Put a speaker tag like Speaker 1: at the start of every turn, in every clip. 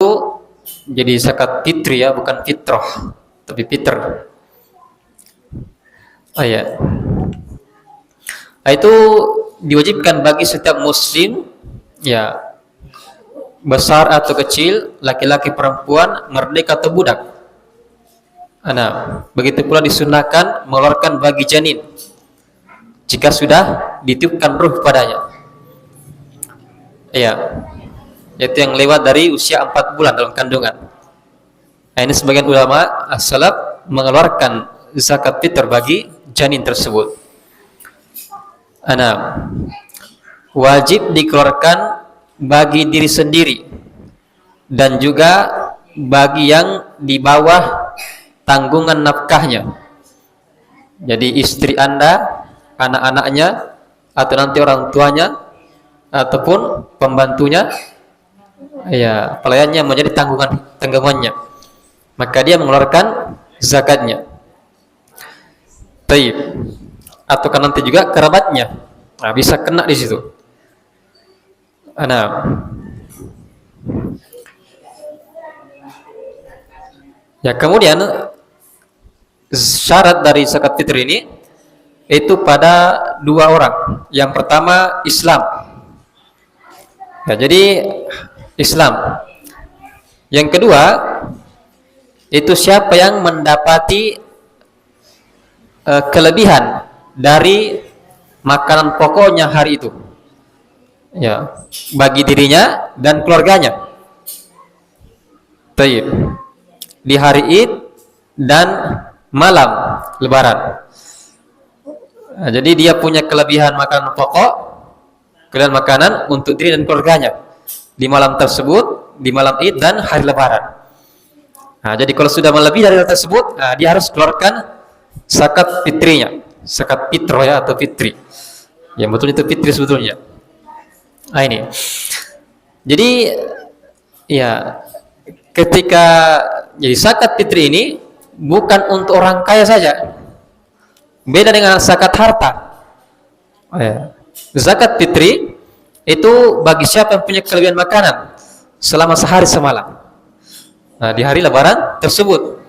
Speaker 1: itu jadi zakat fitri ya, bukan fitrah, tapi fitr. Oh ya. Nah, itu diwajibkan bagi setiap muslim ya, besar atau kecil, laki-laki perempuan, merdeka atau budak. Nah, begitu pula disunahkan mengeluarkan bagi janin jika sudah ditiupkan ruh padanya. Ya, yaitu yang lewat dari usia 4 bulan dalam kandungan. Nah, ini sebagian ulama as-salaf mengeluarkan zakat fitr bagi janin tersebut. Nah, wajib dikeluarkan bagi diri sendiri dan juga bagi yang di bawah tanggungan nafkahnya. Jadi istri Anda, anak-anaknya, atau nanti orang tuanya ataupun pembantunya, ya, pelayannya menjadi tanggungannya, maka dia mengeluarkan zakatnya. Taib. Atau kan nanti juga kerabatnya, nah, bisa kena di situ. Nah, ya, kemudian syarat dari zakat fitr ini itu pada 2 orang. Yang pertama Islam. Ya, jadi Islam. Yang kedua itu siapa yang mendapati kelebihan dari makanan pokoknya hari itu, ya, bagi dirinya dan keluarganya. Taib. Di hari Id dan malam Lebaran. Nah, jadi dia punya kelebihan makanan pokok, kelebihan makanan untuk diri dan keluarganya di malam tersebut, di malam Id dan hari Lebaran. Nah, jadi kalau sudah melebihi dari hal tersebut, nah, dia harus keluarkan zakat fitrinya, zakat fitro ya, atau fitri. Yang betul itu fitri sebetulnya. Nah, ini. Jadi ya, ketika jadi zakat fitri ini bukan untuk orang kaya saja. Beda dengan zakat harta. Oh, ya. Zakat fitri itu bagi siapa yang punya kelebihan makanan selama sehari semalam. Nah, di hari Lebaran tersebut.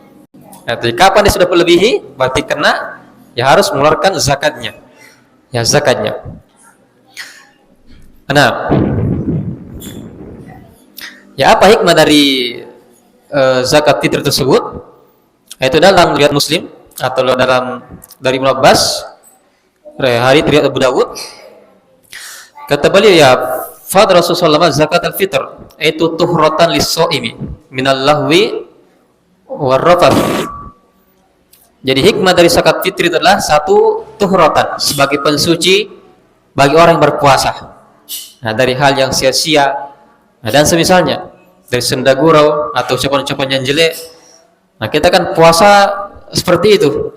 Speaker 1: Nah, jadi kapan dia sudah melebihi, berarti kena, ya harus mengeluarkan zakatnya. Ya, zakatnya. Nah, ya, apa hikmah dari zakat fitr tersebut? Itu dalam riwayat Muslim atau dalam dari Ibnu Abbas, hari riwayat Abu Dawud, kata beliau, ya, fadl Rasulullah zakat al-fitr itu tuhratan lis-shaimi minal lahwi warrafath. Jadi hikmah dari zakat fitri adalah satu, tuhratan, sebagai pensuci bagi orang yang berpuasa, nah, dari hal yang sia-sia, nah, dan semisalnya dari senda gurau atau ucapan-ucapan yang jelek. Nah, kita kan puasa seperti itu,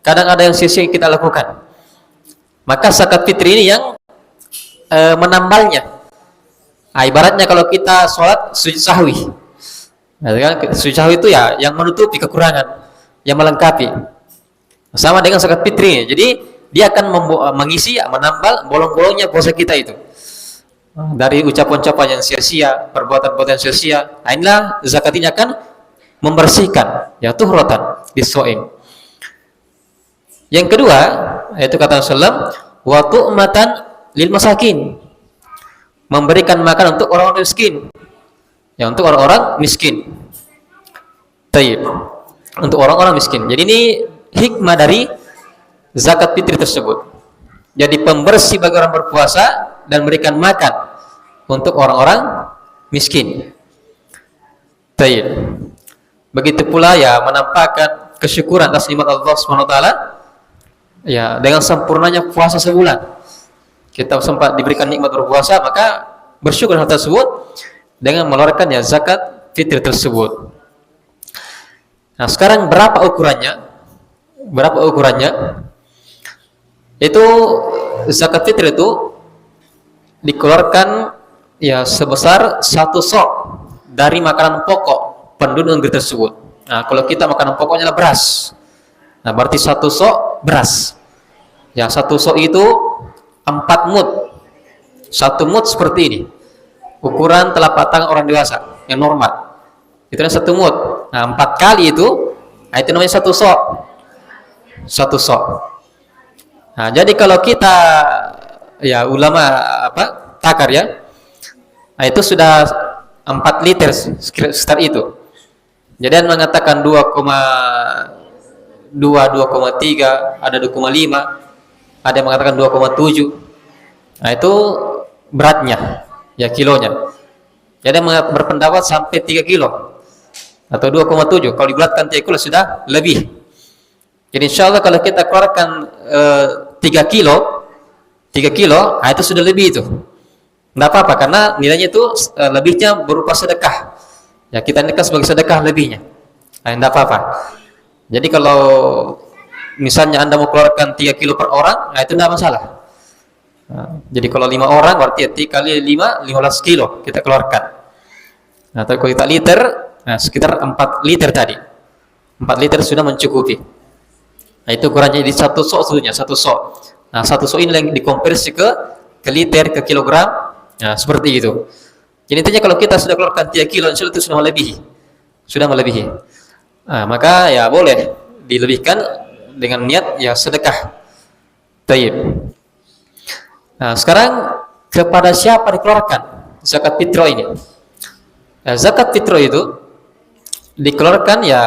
Speaker 1: kadang ada yang sia-sia kita lakukan, maka zakat fitri ini yang menambalnya. Nah, ibaratnya kalau kita sholat sujud sahwi, nah, kan, sujud sahwi itu ya yang menutupi kekurangan, yang melengkapi. Sama dengan zakat fitri, jadi dia akan mengisi, menambal bolong-bolongnya puasa kita itu, dari ucapan-ucapan yang sia-sia, perbuatan-perbuatan sia-sia. Nah, inilah zakat ini akan membersihkan, ya, tuhratan lis-shaim. Yang kedua, yaitu kata Rasulullah, wa tu'matan lil masakin, memberikan makan untuk orang-orang miskin, ya, untuk orang-orang miskin. Taib. Untuk orang-orang miskin. Jadi ini hikmah dari zakat fitri tersebut. Jadi pembersih bagi orang berpuasa dan memberikan makan untuk orang-orang miskin. Taib. Begitu pula, ya, menampakkan kesyukuran atas nikmat Allah SWT, ya, dengan sempurnanya puasa sebulan. Kita sempat diberikan nikmat berpuasa, maka bersyukur hal tersebut dengan mengeluarkan, ya, zakat fitri tersebut. Nah, sekarang berapa ukurannya? Berapa ukurannya? Itu zakat fitri itu dikeluarkan, ya, sebesar 1 sok dari makanan pokok penduduk negeri tersebut. Nah, kalau kita makanan pokoknya adalah beras, nah, berarti 1 sok beras. Ya, 1 sok itu 4 mud. 1 mud seperti ini, ukuran telapak tangan orang dewasa yang normal. Itu kan 1 mud. Nah, 4 kali itu, nah itu namanya 1 sok. 1 sok. Nah, jadi kalau kita ya ulama takar ya, nah itu sudah 4 liter sekitar itu. Jadi ada mengatakan 2,2, 2,3, ada 2,5, ada yang mengatakan 2,7. Nah itu beratnya, ya kilonya. Jadi berpendapat sampai 3 kilo atau 2,7. Kalau dibulatkan 3 kilo sudah lebih. Jadi insya Allah kalau kita keluarkan 3 kilo, nah itu sudah lebih itu. Tidak apa-apa karena nilainya itu lebihnya berupa sedekah. Ya kita nikah sebagai sedekah lebihnya. Nah, tidak apa-apa. Jadi kalau misalnya Anda mau keluarkan 3 kilo per orang, nah itu tidak masalah. Nah, jadi kalau 5 orang berarti 3 kali 5, 15 kilo kita keluarkan. Nah, kalau kita liter, nah sekitar 4 liter tadi. 4 liter sudah mencukupi. Nah, itu ukurannya di 1 sok sebetulnya, 1 sok. Nah, 1 sok ini yang dikonversi ke liter, ke kilogram. Nah, seperti itu. Jadi intinya kalau kita sudah keluarkan 3 kilo, insya Allah itu sudah melebihi. Sudah melebihi. Nah, maka ya boleh dilebihkan dengan niat ya sedekah. Tayyib. Nah, sekarang kepada siapa dikeluarkan zakat fitrah ini? Nah, zakat fitrah itu dikeluarkan ya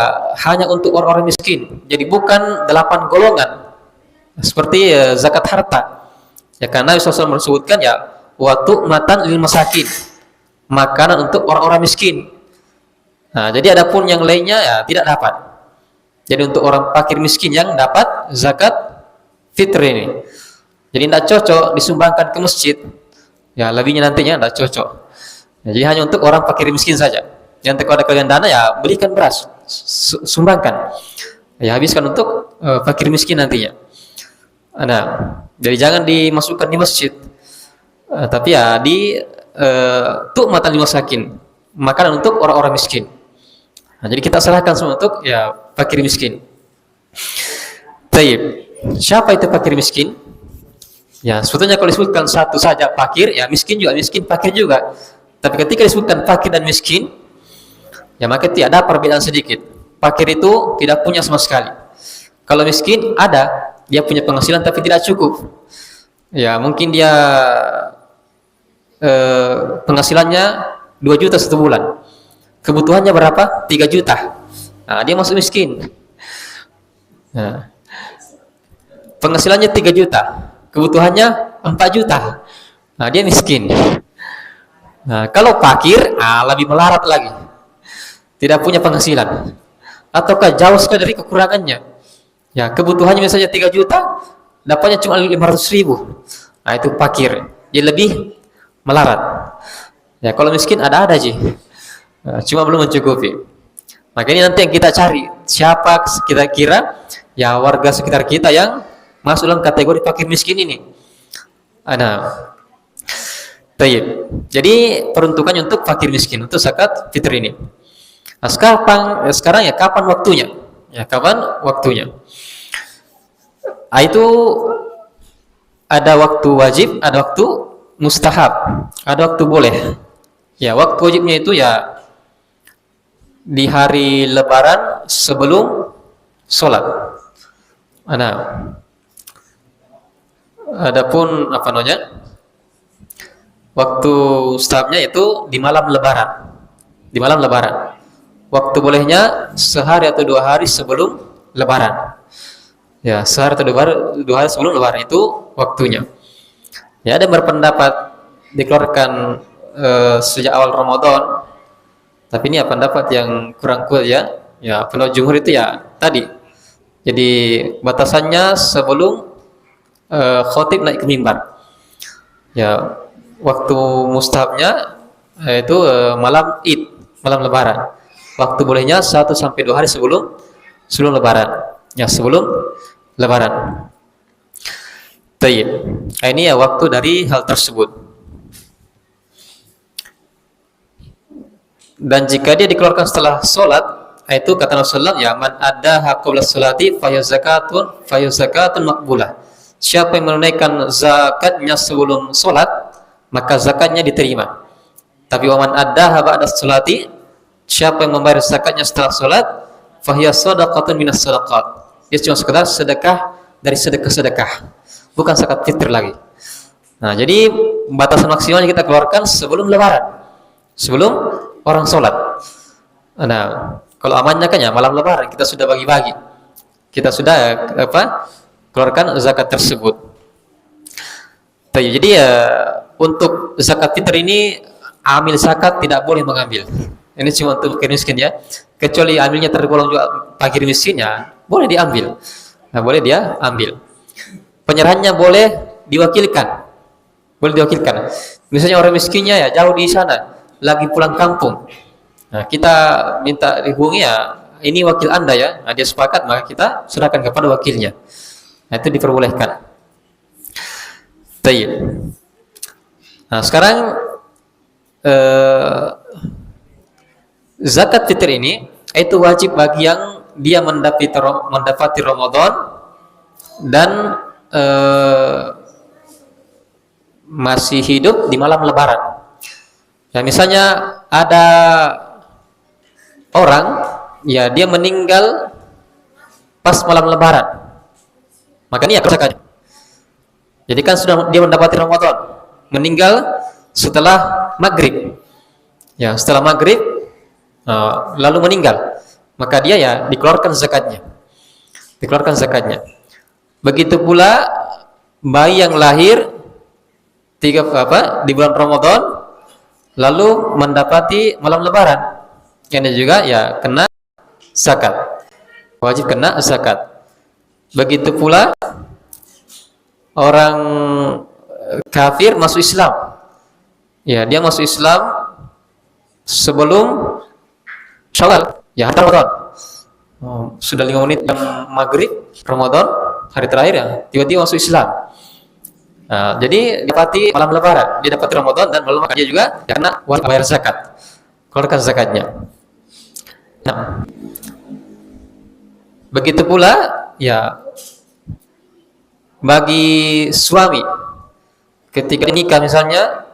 Speaker 1: hanya untuk orang-orang miskin. Jadi bukan 8 golongan seperti zakat harta. Ya karena Nabi SAW menyebutkan ya watu matan lil masakin, makanan untuk orang-orang miskin. Nah, jadi adapun yang lainnya ya tidak dapat. Jadi untuk orang fakir miskin yang dapat zakat fitrah ini. Jadi tidak cocok disumbangkan ke masjid. Ya lebihnya nantinya tidak cocok. Jadi hanya untuk orang fakir miskin saja. Yang kalau ada kalian dana ya berikan beras, sumbangkan. Ya habiskan untuk fakir miskin nantinya. Nah, jadi jangan dimasukkan di masjid. Tapi ya di tu'matan lil masakin, makanan untuk orang-orang miskin. Nah, jadi kita serahkan semua untuk ya fakir miskin. Taib. Siapa itu fakir miskin? Ya, sebetulnya kalau disebutkan satu saja fakir, ya miskin juga miskin, fakir juga. Tapi ketika disebutkan fakir dan miskin, ya maka tidak ada perbedaan sedikit. Fakir itu tidak punya sama sekali. Kalau miskin ada, dia punya penghasilan tapi tidak cukup. Ya, mungkin dia penghasilannya 2 juta 1 bulan. Kebutuhannya berapa? 3 juta. Nah, dia masuk miskin. Nah, penghasilannya 3 juta. Kebutuhannya 4 juta. Nah, dia miskin. Nah, kalau fakir, lebih melarat lagi. Tidak punya penghasilan. Ataukah jauh sekali dari kekurangannya. Ya, kebutuhannya misalnya 3 juta, dapatnya cuma 500.000. Nah, itu fakir. Dia lebih melarat. Ya, kalau miskin ada-ada aja. Cuma belum mencukupi. Maka ini nanti yang kita cari. Siapa kira-kira ya warga sekitar kita yang masuk dalam kategori fakir miskin ini. Nah, tayyib. Jadi peruntukannya untuk fakir miskin, untuk zakat fitr ini. Nah, sekarang ya kapan waktunya? Ya kapan waktunya? Itu ada waktu wajib, ada waktu mustahab, ada waktu boleh. Ya waktu wajibnya itu ya di hari Lebaran sebelum sholat. Nah, adapun apa namanya? Waktu mustahabnya itu di malam Lebaran. Di malam Lebaran. Waktu bolehnya sehari atau 2 hari sebelum Lebaran. Ya, sehari atau 2 hari sebelum Lebaran itu waktunya. Ya, ada berpendapat dikeluarkan sejak awal Ramadan. Tapi ini pendapat yang kurang kuat ya. Ya, pendapat jumhur itu ya tadi. Jadi batasannya sebelum khotib naik ke mimbar. Ya, waktu mustahabnya itu malam Id, malam Lebaran. Waktu bolehnya 1 sampai 2 hari sebelum Lebaran. Ya, sebelum Lebaran. Tayyib. Nah, ini ya waktu dari hal tersebut. Dan jika dia dikeluarkan setelah sholat, itu kata Rasulullah, ya man addaha qabla sholati fayuzakatun maqbulah. Siapa yang menunaikan zakatnya sebelum sholat, maka zakatnya diterima. Tapi waman addaha ba'da sholati siapa yang membayar zakatnya setelah sholat, fahiya shadaqatun minas shadaqat. Dia cuma sekedar sedekah dari sedekah-sedekah, bukan zakat fitr lagi. Nah, jadi batasan maksimalnya kita keluarkan sebelum lebaran, sebelum orang sholat. Nah, kalau amannya kan ya malam lebaran kita sudah bagi-bagi, kita sudah keluarkan zakat tersebut. Jadi ya untuk zakat fitr ini amil zakat tidak boleh mengambil. Ini cuma untuk fakir miskin ya. Kecuali amilnya tergolong juga fakir miskinnya, boleh diambil. Nah, boleh dia ambil. Penyerahannya boleh diwakilkan. Boleh diwakilkan. Misalnya orang miskinnya ya jauh di sana, lagi pulang kampung. Nah, kita minta dihubungi ya, ini wakil Anda ya. Nah, dia sepakat, maka kita serahkan kepada wakilnya. Nah, itu diperbolehkan. Baik. Nah, sekarang zakat fitr ini itu wajib bagi yang dia mendapati Ramadan dan masih hidup di malam lebaran. Ya, misalnya ada orang ya dia meninggal pas malam lebaran, maka ini ya zakatnya. Jadi kan sudah dia mendapati Ramadan, meninggal setelah maghrib. Ya, setelah maghrib lalu meninggal, maka dia ya dikeluarkan zakatnya. Dikeluarkan zakatnya. Begitu pula bayi yang lahir di bulan Ramadan lalu mendapati malam lebaran, ini juga ya kena zakat. Wajib kena zakat. Begitu pula orang kafir masuk Islam. Ya, dia masuk Islam sebelum Syawal, ya hari Ramadan. Sudah 5 menit yang maghrib Ramadan, hari terakhir ya, tiba-tiba masuk Islam. Nah, jadi dapati malam lebaran, dia dapat Ramadan dan malam dia juga karena wajib bayar zakat. Keluarkan zakatnya. Nah, begitu pula ya bagi suami ketika nikah misalnya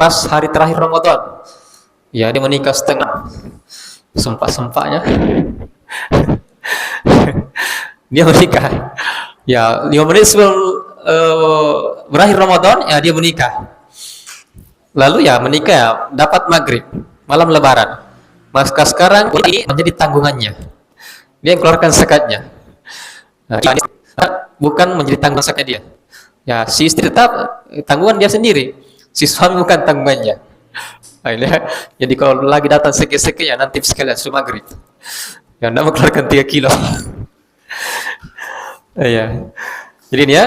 Speaker 1: pas hari terakhir Ramadan, ya dia menikah setengah, sempak-sempaknya dia menikah ya 5 menit sebelum berakhir Ramadan, ya dia menikah, lalu ya menikah ya, dapat maghrib malam lebaran, maka sekarang ini menjadi tanggungannya, dia yang keluarkan zakatnya. Nah, bukan menjadi tanggungan zakatnya dia. Ya, si istri tetap tanggungan dia sendiri, si suami bukan tanggungannya. Nah, ini, jadi kalau lagi datang seke-seke ya nanti sekalian suruh maghrib. Ya, anda mengeluarkan 3 kilo. Ya. Jadi ini ya.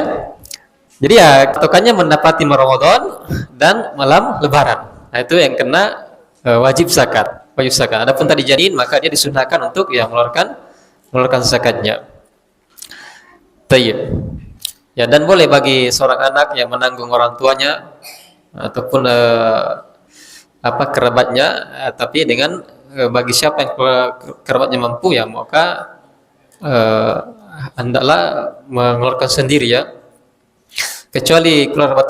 Speaker 1: Jadi ya patokannya mendapati Ramadan dan malam lebaran. Nah, itu yang kena wajib zakat. Wajib zakat. Adapun tadi janin maka dia disunahkan untuk ya mengeluarkan zakatnya. Tayyib. Ya, dan boleh bagi seorang anak yang menanggung orang tuanya ataupun kerabatnya, tapi dengan bagi siapa yang kerabatnya mampu ya maka hendaklah mengeluarkan sendiri ya. Kecuali kerabat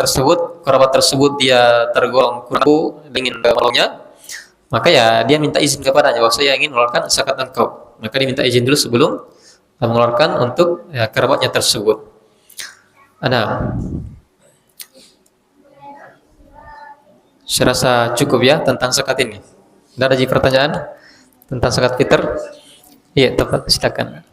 Speaker 1: tersebut dia tergolong kurang ingin menolongnya, maka ya dia minta izin kepadanya bahwa saya ingin mengeluarkan zakat engkau. Maka dia minta izin dulu sebelum mengeluarkan untuk ya, kerabatnya tersebut. Nah, saya rasa cukup ya tentang zakat ini. Tidak ada lagi pertanyaan tentang zakat fitr? Iya, tepat, silakan.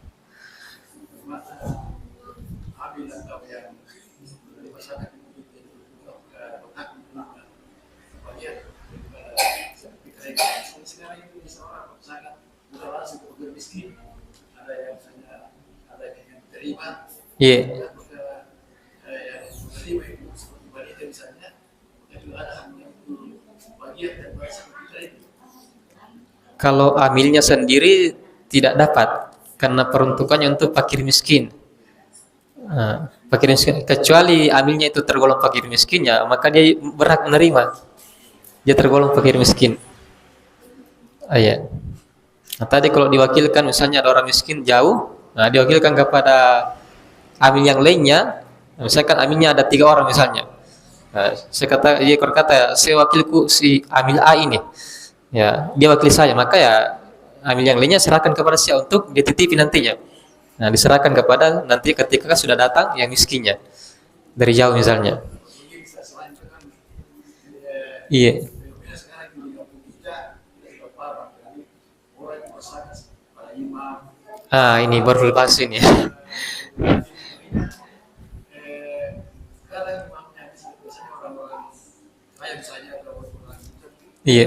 Speaker 1: Iya. Kalau amilnya sendiri tidak dapat karena peruntukannya untuk fakir miskin. Nah, fakir miskin, kecuali amilnya itu tergolong fakir miskin ya, maka dia berhak menerima. Dia tergolong fakir miskin. Ya. Nah, tadi kalau diwakilkan misalnya ada orang miskin jauh, nah diwakilkan kepada amil yang lainnya. Misalkan amilnya ada 3 orang misalnya. Nah, dia berkata, saya wakilku si amil A ini. Ya, dia wakili saya, maka ya ambil yang lainnya serahkan kepada saya untuk dititipi nantinya. Nah, diserahkan kepada nanti ketika sudah datang yang miskinnya dari jauh misalnya. Iya. Ah, ini baru lepas ini. Iya.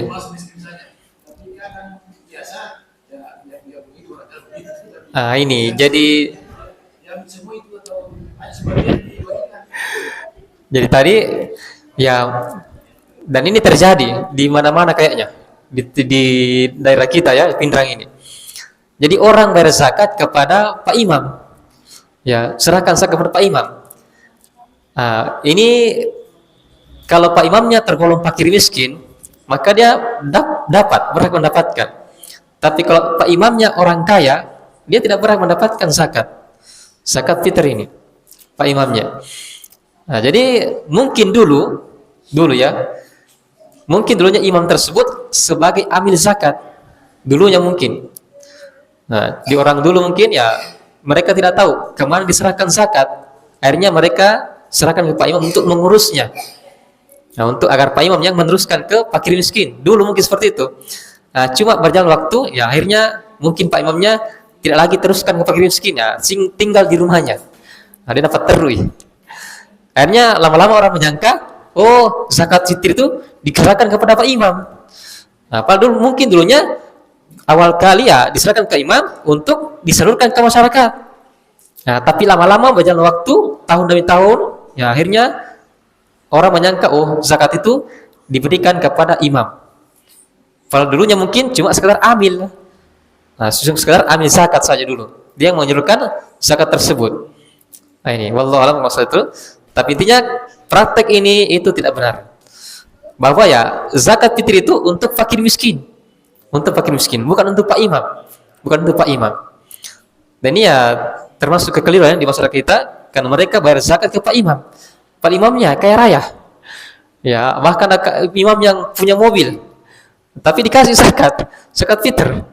Speaker 1: Ah, ini jadi tadi ya, dan ini terjadi di mana-mana kayaknya di daerah kita ya, Pindrang ini. Jadi orang bayar zakat kepada Pak Imam. Ya, serahkan zakat kepada Pak Imam. Ah, ini kalau Pak Imamnya tergolong fakir miskin, maka dia dapat, berhak mendapatkan. Tapi kalau Pak Imamnya orang kaya, dia tidak berhak mendapatkan zakat. Zakat fitr ini, Pak Imamnya. Nah, jadi mungkin dulu ya, mungkin dulunya imam tersebut sebagai amil zakat. Dulunya mungkin. Nah, di orang dulu mungkin ya mereka tidak tahu kemana diserahkan zakat. Akhirnya mereka serahkan ke Pak Imam untuk mengurusnya. Nah, untuk agar Pak Imam yang meneruskan ke fakir miskin. Dulu mungkin seperti itu. Nah, cuma berjalan waktu, ya akhirnya mungkin Pak Imamnya tidak lagi teruskan ke fakir miskin, ya, tinggal di rumahnya. Nah, dia dapat terui. Akhirnya lama-lama orang menyangka, oh zakat fitri itu diserahkan kepada Pak Imam. Nah, padahal mungkin dulunya awal kali ya diserahkan ke imam untuk disalurkan ke masyarakat. Nah, tapi lama-lama berjalan waktu, tahun demi tahun, ya akhirnya orang menyangka, oh zakat itu diberikan kepada imam. Padahal dulunya mungkin cuma sekedar amil. Nah, sekedar amil zakat saja dulu. Dia yang menyalurkan zakat tersebut. Nah ini, wallahu a'lam maksud itu. Tapi intinya praktek ini itu tidak benar. Bahwa ya zakat fitri itu untuk fakir miskin. Untuk fakir miskin, bukan untuk Pak Imam. Bukan untuk Pak Imam. Dan ini ya termasuk kekeliruan di masyarakat kita, karena mereka bayar zakat ke Pak Imam. Pak Imamnya kaya raya. Ya, bahkan imam yang punya mobil. Tapi dikasih zakat fitr.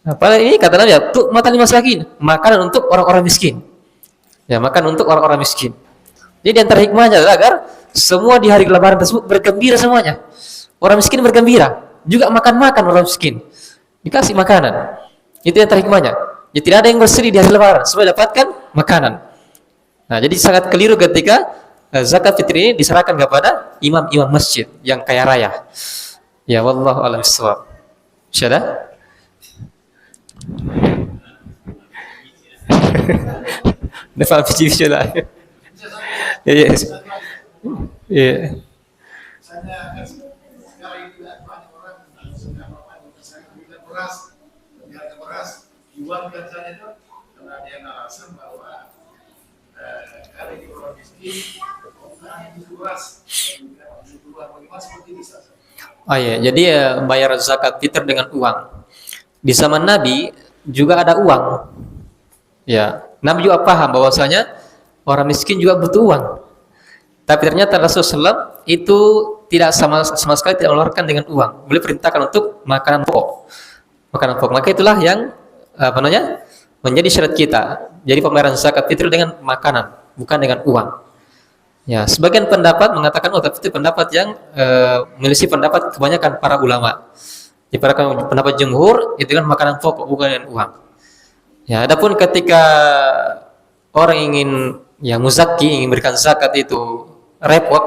Speaker 1: Nah, padahal ini kata Nabi ya, tuh mata lima masakin, makanan untuk orang-orang miskin. Ya, makan untuk orang-orang miskin. Jadi antara hikmahnya adalah agar semua di hari Lebaran tersebut bergembira semuanya. Orang miskin bergembira, juga makan-makan orang miskin. Dikasih makanan. Itu antara hikmahnya. Jadi tidak ada yang bersedih di hari Lebaran, semua dapatkan makanan. Nah, jadi sangat keliru ketika zakat fitri ini diserahkan kepada imam-imam masjid yang kaya raya. Ya wallahu a'lam bishawab. Syada? Dapat biji syada. Ya ya. Ya. Oh ya, jadi bayar zakat fitr dengan uang. Di zaman Nabi juga ada uang. Ya, Nabi juga paham bahwasanya orang miskin juga butuh uang. Tapi ternyata Rasulullah SAW itu tidak sama sekali tidak mengeluarkan dengan uang. Beliau perintahkan untuk makanan pokok. Makanan pokok. Maka itulah yang menjadi syarat kita. Jadi pembayaran zakat fitr dengan makanan, bukan dengan uang. Ya, sebagian pendapat mengatakan tapi itu pendapat yang menyelisih pendapat kebanyakan para ulama. Di para pendapat jumhur itu kan makanan pokok, bukan dengan uang. Ya, adapun ketika orang ingin yang muzaki ingin berikan zakat itu repot,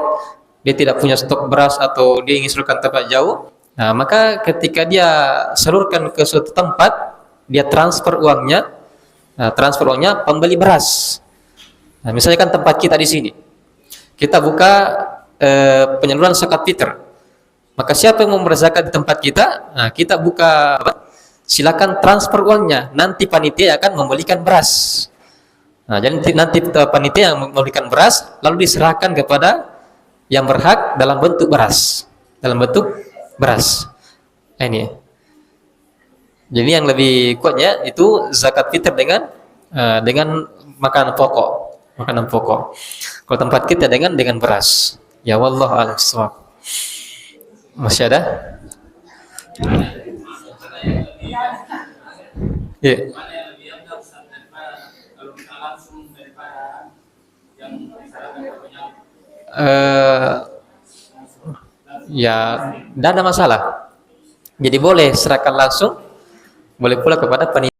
Speaker 1: dia tidak punya stok beras atau dia ingin salurkan tempat jauh, nah maka ketika dia salurkan ke suatu tempat, dia transfer uangnya pembeli beras. Nah, misalnya kan tempat kita di sini, kita buka penyaluran zakat fitr, maka siapa yang mau berzakat di tempat kita, nah kita buka silakan transfer uangnya, nanti panitia akan membelikan beras. Nah, jadi nanti panitia yang memberikan beras lalu diserahkan kepada yang berhak dalam bentuk beras. Nah, ini. Jadi yang lebih kuatnya itu zakat fitr dengan makanan pokok. Kalau tempat kita dengan beras. Ya wallahu a'lam bishawab. Masih ada? Ya. Eh, ya, tidak ada masalah. Jadi boleh serahkan langsung, boleh pula kepada panitia.